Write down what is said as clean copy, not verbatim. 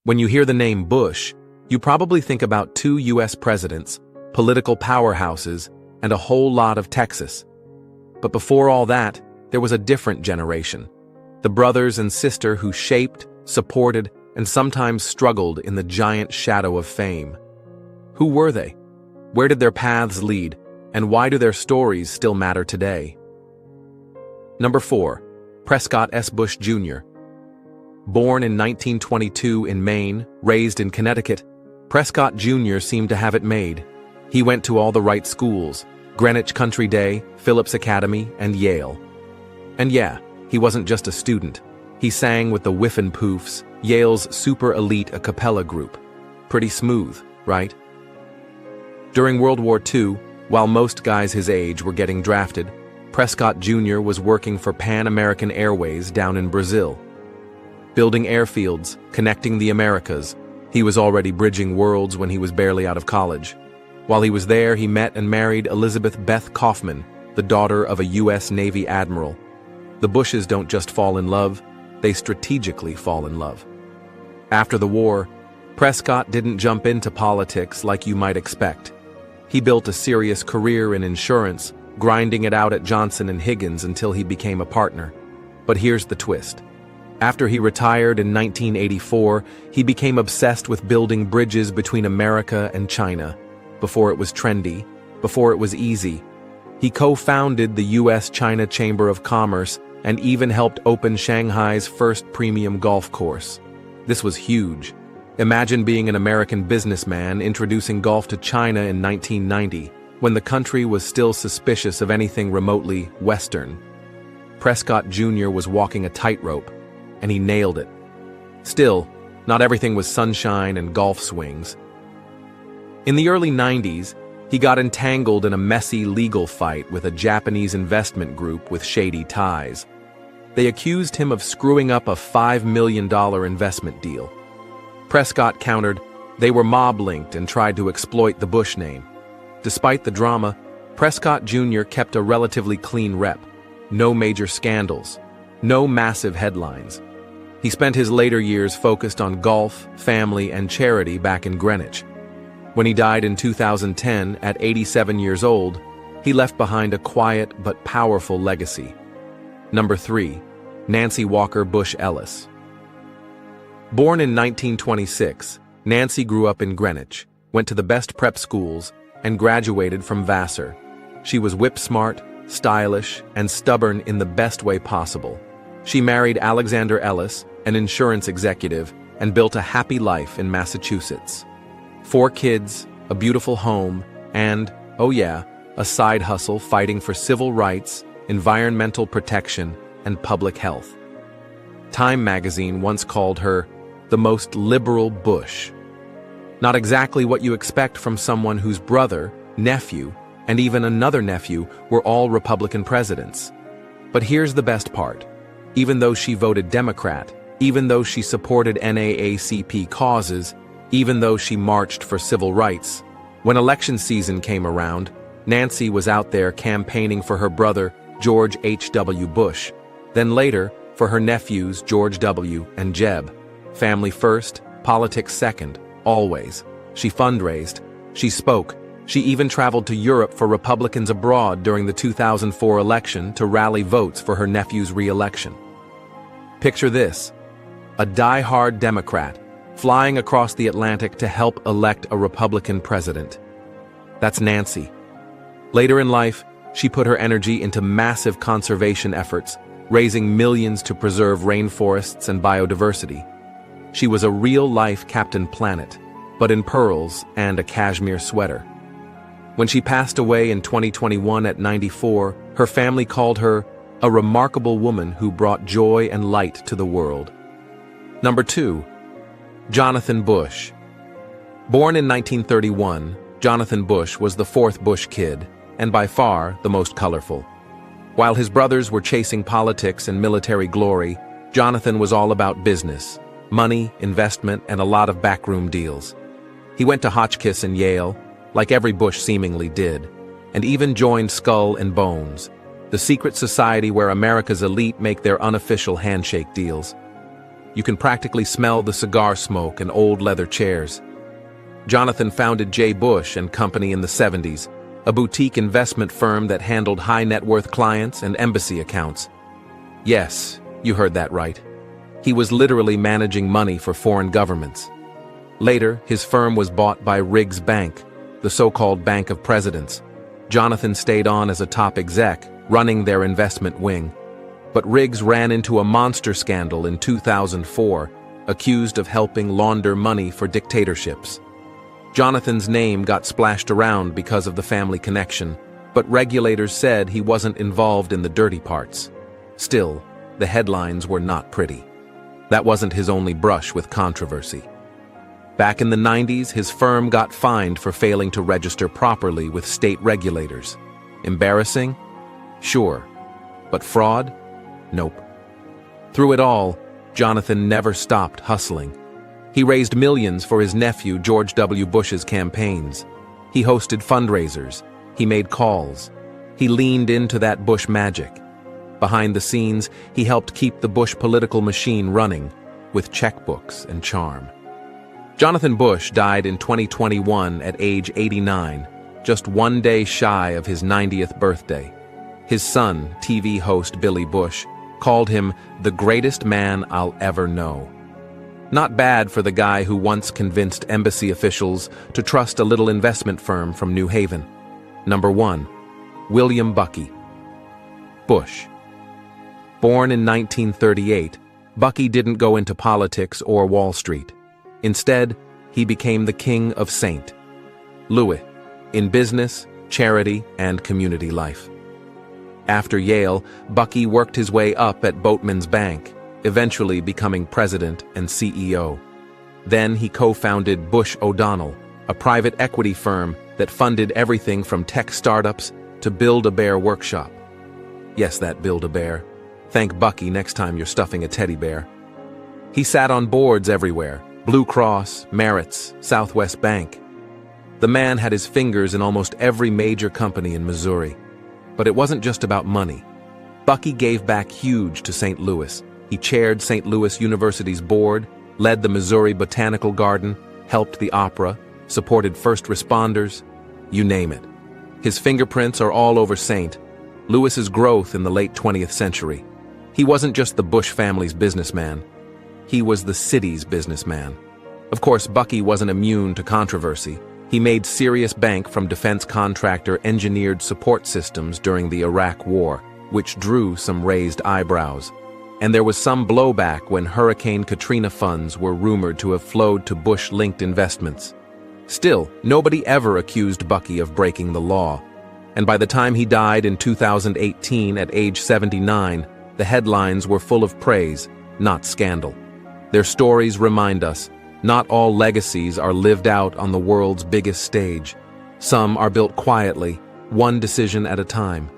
When you hear the name Bush, you probably think about 2 U.S. presidents, political powerhouses, and a whole lot of Texas. But before all that, there was a different generation. The brothers and sister who shaped, supported, and sometimes struggled in the giant shadow of fame. Who were they? Where did their paths lead? And why do their stories still matter today? Number 4. Prescott S. Bush Jr. Born in 1922 in Maine, raised in Connecticut, Prescott Jr. seemed to have it made. He went to all the right schools: Greenwich Country Day, Phillips Academy, and Yale. And yeah, he wasn't just a student. He sang with the Whiffin' Poofs, Yale's super elite a cappella group. Pretty smooth, right? During World War II, while most guys his age were getting drafted, Prescott Jr. was working for Pan American Airways down in Brazil. Building airfields, connecting the Americas, he was already bridging worlds when he was barely out of college. While he was there, he met and married Elizabeth Beth Kaufman, the daughter of a U.S. Navy admiral. The Bushes don't just fall in love, they strategically fall in love. After the war, Prescott didn't jump into politics like you might expect. He built a serious career in insurance, grinding it out at Johnson & Higgins until he became a partner. But here's the twist. After he retired in 1984, he became obsessed with building bridges between America and China. Before it was trendy, before it was easy. He co-founded the U.S.-China Chamber of Commerce and even helped open Shanghai's first premium golf course. This was huge. Imagine being an American businessman introducing golf to China in 1990, when the country was still suspicious of anything remotely Western. Prescott Jr. was walking a tightrope, and he nailed it. Still, not everything was sunshine and golf swings. In the early 90s, he got entangled in a messy legal fight with a Japanese investment group with shady ties. They accused him of screwing up a $5 million investment deal. Prescott countered, they were mob-linked and tried to exploit the Bush name. Despite the drama, Prescott Jr. kept a relatively clean rep. No major scandals. No massive headlines. He spent his later years focused on golf, family, and charity back in Greenwich. When he died in 2010 at 87 years old, he left behind a quiet but powerful legacy. Number 3. Nancy Walker Bush Ellis. Born in 1926, Nancy grew up in Greenwich, went to the best prep schools, and graduated from Vassar. She was whip-smart, stylish, and stubborn in the best way possible. She married Alexander Ellis, an insurance executive, and built a happy life in Massachusetts. 4 kids, a beautiful home, and, oh yeah, a side hustle fighting for civil rights, environmental protection, and public health. Time magazine once called her the most liberal Bush. Not exactly what you expect from someone whose brother, nephew, and even another nephew were all Republican presidents. But here's the best part. Even though she voted Democrat, even though she supported NAACP causes, even though she marched for civil rights, when election season came around, Nancy was out there campaigning for her brother, George H.W. Bush, then later for her nephews, George W. and Jeb. Family first, politics second, always. She fundraised, she spoke, she even traveled to Europe for Republicans abroad during the 2004 election to rally votes for her nephew's re-election. Picture this, a die-hard Democrat flying across the Atlantic to help elect a Republican president. That's Nancy. Later in life, she put her energy into massive conservation efforts, raising millions to preserve rainforests and biodiversity. She was a real-life Captain Planet, but in pearls and a cashmere sweater. When she passed away in 2021 at 94, her family called her a remarkable woman who brought joy and light to the world. Number 2. Jonathan Bush. Born in 1931, Jonathan Bush was the 4th Bush kid, and by far the most colorful. While his brothers were chasing politics and military glory, Jonathan was all about business, money, investment, and a lot of backroom deals. He went to Hotchkiss and Yale, like every Bush seemingly did, and even joined Skull and Bones, the secret society where America's elite make their unofficial handshake deals. You can practically smell the cigar smoke and old leather chairs. Jonathan founded J. Bush and Company in the 70s, a boutique investment firm that handled high-net-worth clients and embassy accounts. Yes, you heard that right. He was literally managing money for foreign governments. Later, his firm was bought by Riggs Bank, the so-called Bank of Presidents. Jonathan stayed on as a top exec, running their investment wing. But Riggs ran into a monster scandal in 2004, accused of helping launder money for dictatorships. Jonathan's name got splashed around because of the family connection, but regulators said he wasn't involved in the dirty parts. Still, the headlines were not pretty. That wasn't his only brush with controversy. Back in the 90s, his firm got fined for failing to register properly with state regulators. Embarrassing? Sure. But fraud? Nope. Through it all, Jonathan never stopped hustling. He raised millions for his nephew George W. Bush's campaigns. He hosted fundraisers. He made calls. He leaned into that Bush magic. Behind the scenes, he helped keep the Bush political machine running, with checkbooks and charm. Jonathan Bush died in 2021 at age 89, just one day shy of his 90th birthday. His son, TV host Billy Bush, called him the greatest man I'll ever know. Not bad for the guy who once convinced embassy officials to trust a little investment firm from New Haven. Number 1. William Bucky. Bush. Born in 1938, Bucky didn't go into politics or Wall Street. Instead, he became the king of St. Louis, in business, charity, and community life. After Yale, Bucky worked his way up at Boatman's Bank, eventually becoming president and CEO. Then he co-founded Bush O'Donnell, a private equity firm that funded everything from tech startups to Build-A-Bear Workshop. Yes, that Build-A-Bear. Thank Bucky next time you're stuffing a teddy bear. He sat on boards everywhere: Blue Cross, Meritz, Southwest Bank. The man had his fingers in almost every major company in Missouri. But it wasn't just about money. Bucky gave back huge to St. Louis. He chaired St. Louis University's board, led the Missouri Botanical Garden, helped the opera, supported first responders, you name it. His fingerprints are all over St. Louis's growth in the late 20th century. He wasn't just the Bush family's businessman. He was the city's businessman. Of course, Bucky wasn't immune to controversy. He made serious bank from defense contractor engineered support systems during the Iraq War, which drew some raised eyebrows. And there was some blowback when Hurricane Katrina funds were rumored to have flowed to Bush-linked investments. Still, nobody ever accused Bucky of breaking the law. And by the time he died in 2018 at age 79, the headlines were full of praise, not scandal. Their stories remind us, not all legacies are lived out on the world's biggest stage. Some are built quietly, one decision at a time.